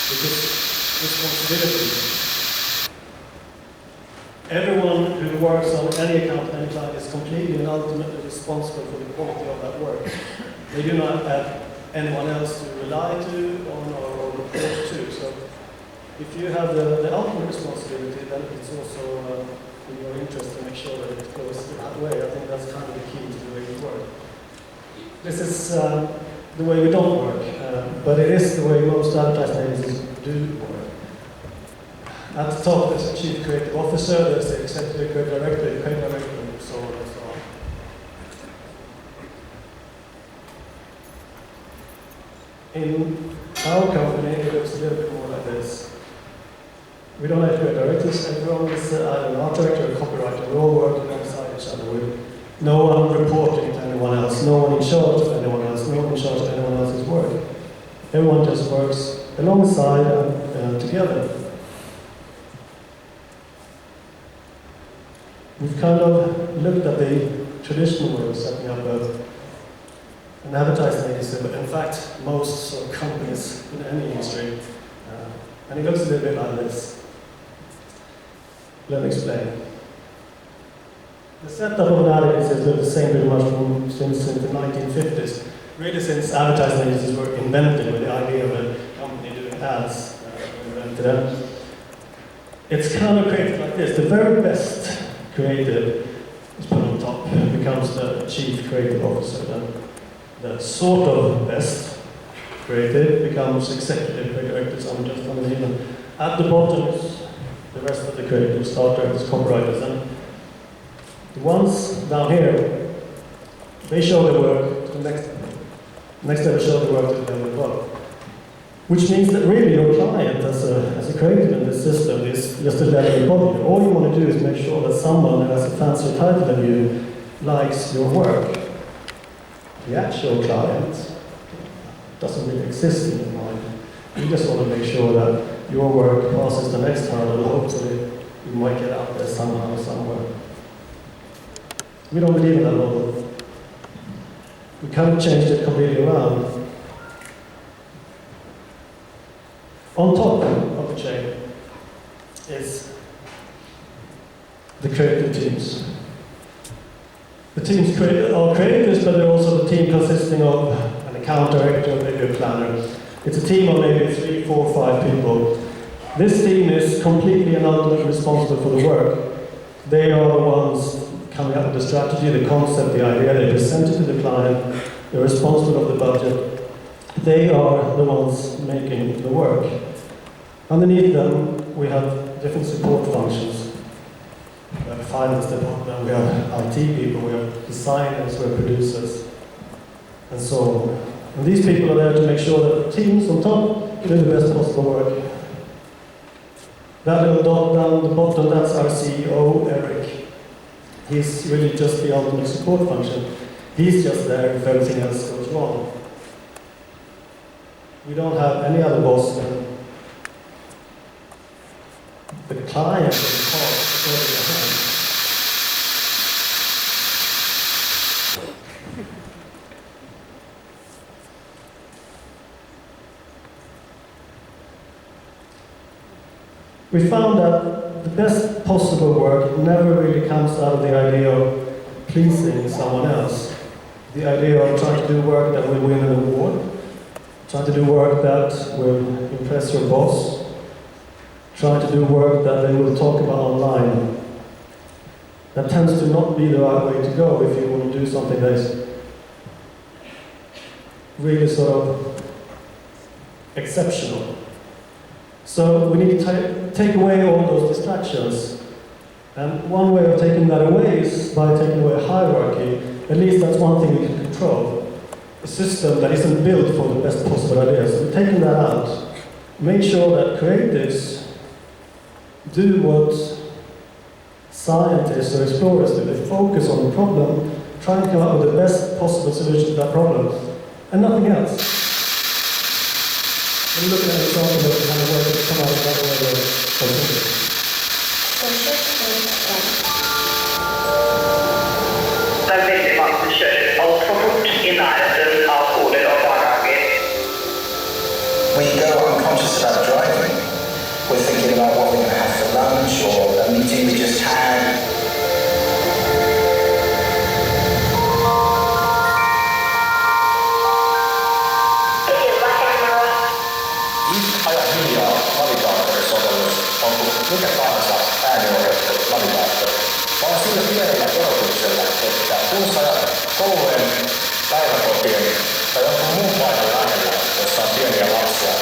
which is responsibility. Everyone who works on any account at any time is completely and ultimately responsible for the quality of that work. They do not have anyone else to rely to or report to. So if you have the ultimate responsibility, then it's also in your interest to make sure that it goes that way. I think that's kind of the key to the way we work. This is the way we don't work, but it is the way most advertising agencies do work. At the top, there's a chief creative officer, there's the executive creative director, the creative director, and so on and so on. In our company, it looks a little bit more like this. We don't have creative directors, everyone is either an art director or a copywriter. We all work alongside each other with no one reporting to anyone else, no one in charge of anyone else, no one in charge of anyone else's work. Everyone just works alongside and together. We've kind of looked at the traditional way of setting up an advertising agency, but in fact, most sort of companies in any industry, and it looks a little bit like this. Let me explain. The setup of an ad agency has been the same pretty much since the 1950s. Really since advertising agencies were invented with the idea of a company doing ads invented them. It's kind of created like this. The very best creative is put on top and becomes the chief creative officer. Then the sort of best creative becomes executive creative directors just underneath them. At the bottom is the rest of the creative, start directors, copywriters, and the ones down here, they show their work to the next level. Next level show the work to the level above. Which means that really your client as a creative in this system is just a level above you. All you want to do is make sure that someone who has a fancier title than you likes your work. The actual client doesn't really exist in your mind. You just want to make sure that your work passes the next hurdle and hopefully you might get out there somehow, somewhere. We don't believe in that model. We kind of changed it completely around. On top of the chain is the creative teams. The teams are creators, but they're also the team consisting of an account director, maybe a planner. It's a team of maybe 3, 4, 5 people. This team is completely and ultimately responsible for the work. They are the ones coming up with the strategy, the concept, the idea. They present it to the client. They're responsible of the budget. They are the ones making the work. Underneath them, we have different support functions. We have a finance department, we have IT people, we have designers, we have producers, and so on. And these people are there to make sure that the teams on top do the best possible work. That little dot down the bottom, that's our CEO, Eric. He's really just the ultimate support function. He's just there if everything else goes wrong. We don't have any other boss than the client of the call. We found that the best possible work never really comes out of the idea of pleasing someone else. The idea of trying to do work that will win an award, trying to do work that will impress your boss, trying to do work that they will talk about online. That tends to not be the right way to go if you want to do something that is really sort of exceptional. So we need to take away all those distractions. And one way of taking that away is by taking away a hierarchy. At least that's one thing we can control. A system that isn't built for the best possible ideas. So we've taken that out. Make sure that creatives do what scientists or explorers do. They focus on the problem, try and come up with the best possible solution to that problem, and nothing else. We're looking at an example of the kind of work that's come out of that way of thinking. Det är väldigt många som kör allt för fort i närheten av skolor och barnhagar. We go unconscious about driving. ajan hiljaa navigaattorisovellus on kuin mikä tahansa ääniohjattu navigaattori, vaan sillä pienellä erotuksella, että kun sä ajat koulujen, päiväkotien tai jonkun muun paikan lähellä, jossa on pieniä lapsia,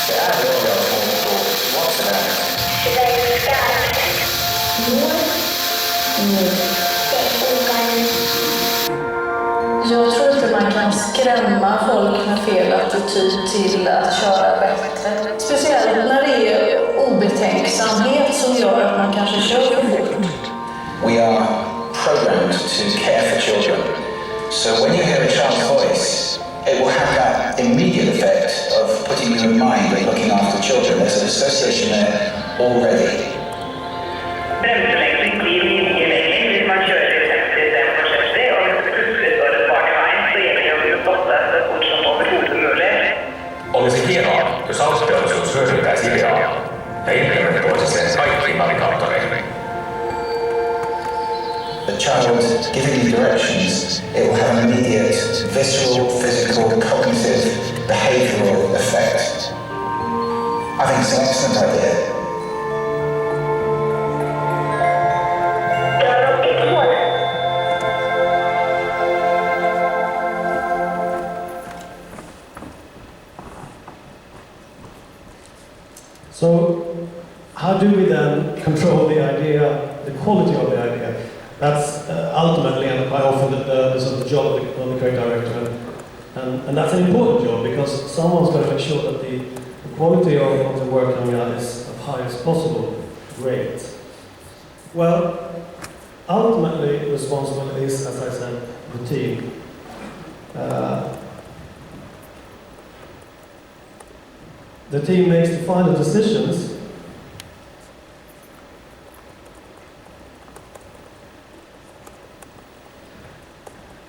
se ääniohjaus muuttuu lapsen ääneksi. Jag tror inte man kan skrämma folk med fel attityd till att köra bättre. Speciellt när det är obetänksamhet som gör att man kanske kör fort. We are programmed to care for children. So when you hear a child's voice, it will have that immediate effect of putting you in mind of looking after children. There's an association there already. Bremselängden blir mindre längre hvis man kjører i 50 istedenfor 60, og hvis det plutselig står et barn i veien, så gjelder det å stoppe så fort som overhodet mulig. Olisi hienoa, jos autoteollisuus hyödyntäisi ideaa ja implementoisi sen kaikkiin navigaattoreihin. The child giving you directions, it will have an immediate visceral, physical, cognitive, behavioural effect. I think it's an excellent idea. So, how do we then control the idea, the quality of the idea? That's ultimately and quite often the sort of job of the creative director, and that's an important job because someone's got to make sure that the quality of the work coming out is of highest possible grade. Well, ultimately responsible is, as I said, the team. The team makes the final decisions,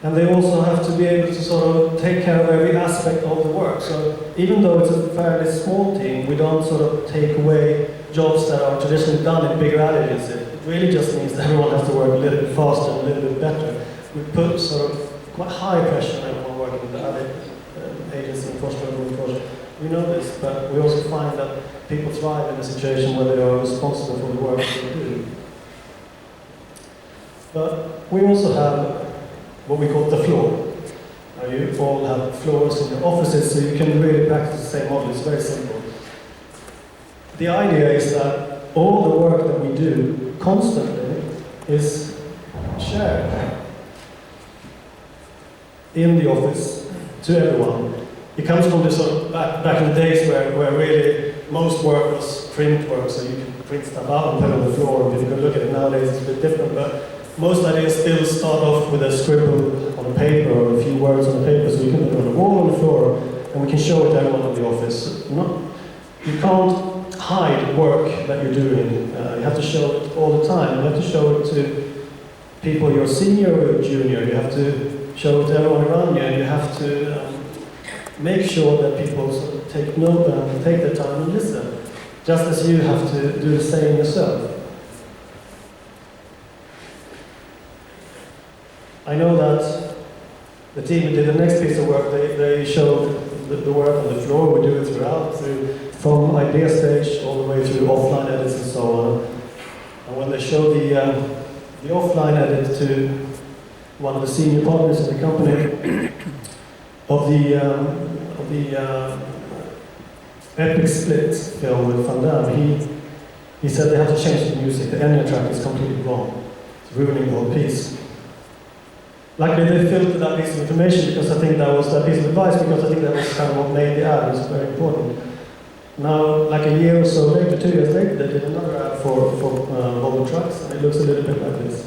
and they also have to be able to sort of take care of every aspect of the work. So even though it's a fairly small team, we don't sort of take away jobs that are traditionally done in bigger ad agencies. It really just means that everyone has to work a little bit faster and a little bit better. We put sort of quite high pressure on everyone working with the ad agency in Forsman Bodenfors. We know this, but we also find that people thrive in a situation where they are responsible for the work they do. But we also have what we call the floor. You all have floors in your offices, so you can really practice the same model. It's very simple. The idea is that all the work that we do constantly is shared in the office to everyone. It comes from this sort of back in the days where really most work was print work, so you can print stuff out and put it on the floor. If you can look at it nowadays, it's a bit different, but most ideas still start off with a scribble on a paper or a few words on a paper, so you can put it on the wall or the floor, and we can show it to everyone in the office. You can't hide work that you're doing. You have to show it all the time. You have to show it to people you're senior or junior. You have to show it to everyone around you, and you have to make sure that people sort of take note and take their time and listen, just as you have to do the same yourself. I know that the team who did the next piece of work, they showed the work on the floor. We do it throughout, from idea stage all the way through offline edits and so on. And when they showed the offline edit to one of the senior partners in the company of the epic split film with Van Damme, he said they have to change the music. The ending track is completely wrong. It's ruining the whole piece. Luckily they filtered that piece of information because I think that was that piece of advice, because I think that was kind of what made the ad. It was very important. Now, like a year or so later, 2 years later, they did another ad for Volvo trucks, and it looks a little bit like this.